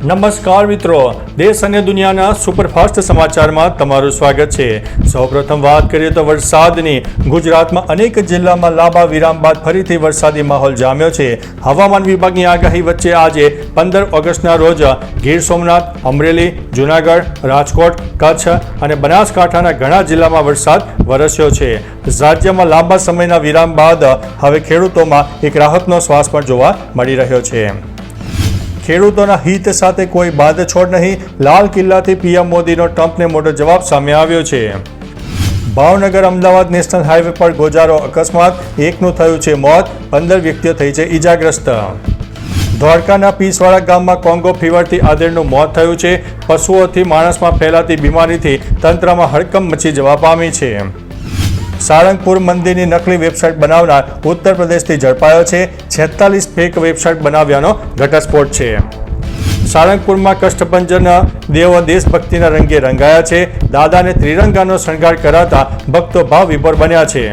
નમસ્કાર મિત્રો, દેશ અને દુનિયાના સુપરફાસ્ટ સમાચારમાં તમારું સ્વાગત છે। સૌપ્રથમ વાત કરીએ તો વરસાદની। ગુજરાતમાં અનેક જિલ્લામાં લાંબા વિરામ બાદ ફરીથી વરસાદી માહોલ જામ્યો છે। હવામાન વિભાગની આગાહી વચ્ચે આજે 15 ઓગસ્ટના રોજ ગીર સોમનાથ, અમરેલી, જૂનાગઢ, રાજકોટ, કચ્છ અને બનાસકાંઠાના ઘણા જિલ્લામાં વરસાદ વરસ્યો છે। રાજ્યમાં લાંબા સમયના વિરામ બાદ હવે ખેડૂતોમાં એક રાહતનો શ્વાસ પણ જોવા મળી રહ્યો છે। ખેડૂતોના હિત સાથે કોઈ બાંધછોડ નહીં, લાલ કિલ્લાથી પીએમ મોદીનો ટ્રમ્પને મોટો જવાબ સામે આવ્યો છે। ભાવનગર અમદાવાદ નેશનલ હાઈવે પર ગોજારો અકસ્માત, એકનું થયું છે મોત, 15 વ્યક્તિઓ થઈ છે ઈજાગ્રસ્ત। દ્વારકાના પીસવાડા ગામમાં કોંગો ફીવરથી આધેડનું મોત થયું છે। પશુઓથી માણસમાં ફેલાતી બીમારીથી તંત્રમાં હડકંપ મચી જવા પામી છે। સાળંગપુર મંદિરની નકલી વેબસાઇટ બનાવનાર ઉત્તર પ્રદેશથી ઝડપાયો છે। 46 ફેક વેબસાઇટ બનાવ્યાનો ઘટસ્ફોટ છે। સાળંગપુરમાં કષ્ટભંજન દેવો દેશભક્તિના રંગે રંગાયા છે। દાદાને ત્રિરંગાનો શણગાર કરાતા ભક્તો ભાવ વિભોર બન્યા છે।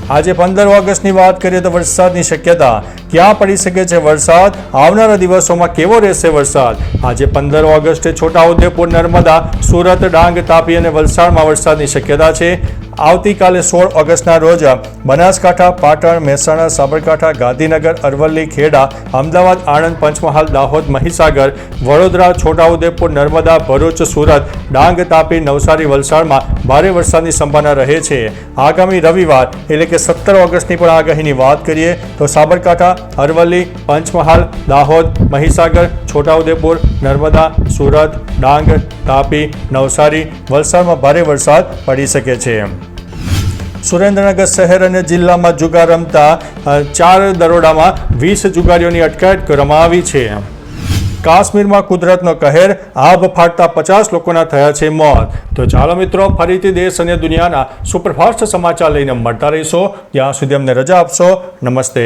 આજે 15 ઓગસ્ટની વાત કરીએ તો વરસાદની શક્યતા। ક્યાં પડી શકે છે વરસાદ? આવનારા દિવસોમાં કેવો રહેશે વરસાદ? આજે 15 ઓગસ્ટે છોટાઉદેપુર, નર્મદા, સુરત, ડાંગ, તાપી અને વલસાડમાં વરસાદની શક્યતા છે। આવતીકાલે 16 ઓગસ્ટના રોજ બનાસકાંઠા, પાટણ, મહેસાણા, સાબરકાંઠા, ગાંધીનગર, અરવલ્લી, ખેડા, અમદાવાદ, આણંદ, પંચમહાલ, દાહોદ, મહીસાગર, વડોદરા, છોટાઉદેપુર, નર્મદા, ભરૂચ, સુરત, ડાંગ, તાપી, નવસારી, વલસાડમાં ભારે વરસાદની સંભાવના રહે છે। આગામી રવિવાર એટલે કે 17 ઓગસ્ટની પણ આગાહીની વાત કરીએ તો સાબરકાંઠા, અરવલ્લી, પંચમહાલ, દાહોદ, મહીસાગર, છોટાઉદેપુર, નર્મદા, સુરત, ડાંગ, તાપી, નવસારી, વલસાડમાં ભારે વરસાદ પડી શકે છે। સુરેન્દ્રનગર શહેર અને જિલ્લામાં જુગાર રમતા 4 દરોડામાં 20 જુગારીઓની અટકાયત કરવામાં આવી છે। કાશ્મીરમાં કુદરતનો કહેર, આભ ફાટતા 50 લોકોના થયા છે મોત। તો ચાલો મિત્રો, ફરીથી દેશ અને દુનિયાના સુપરફાસ્ટ સમાચાર લઈને મળતા રહીશો। ત્યાં સુધી અમને રજા આપશો। નમસ્તે।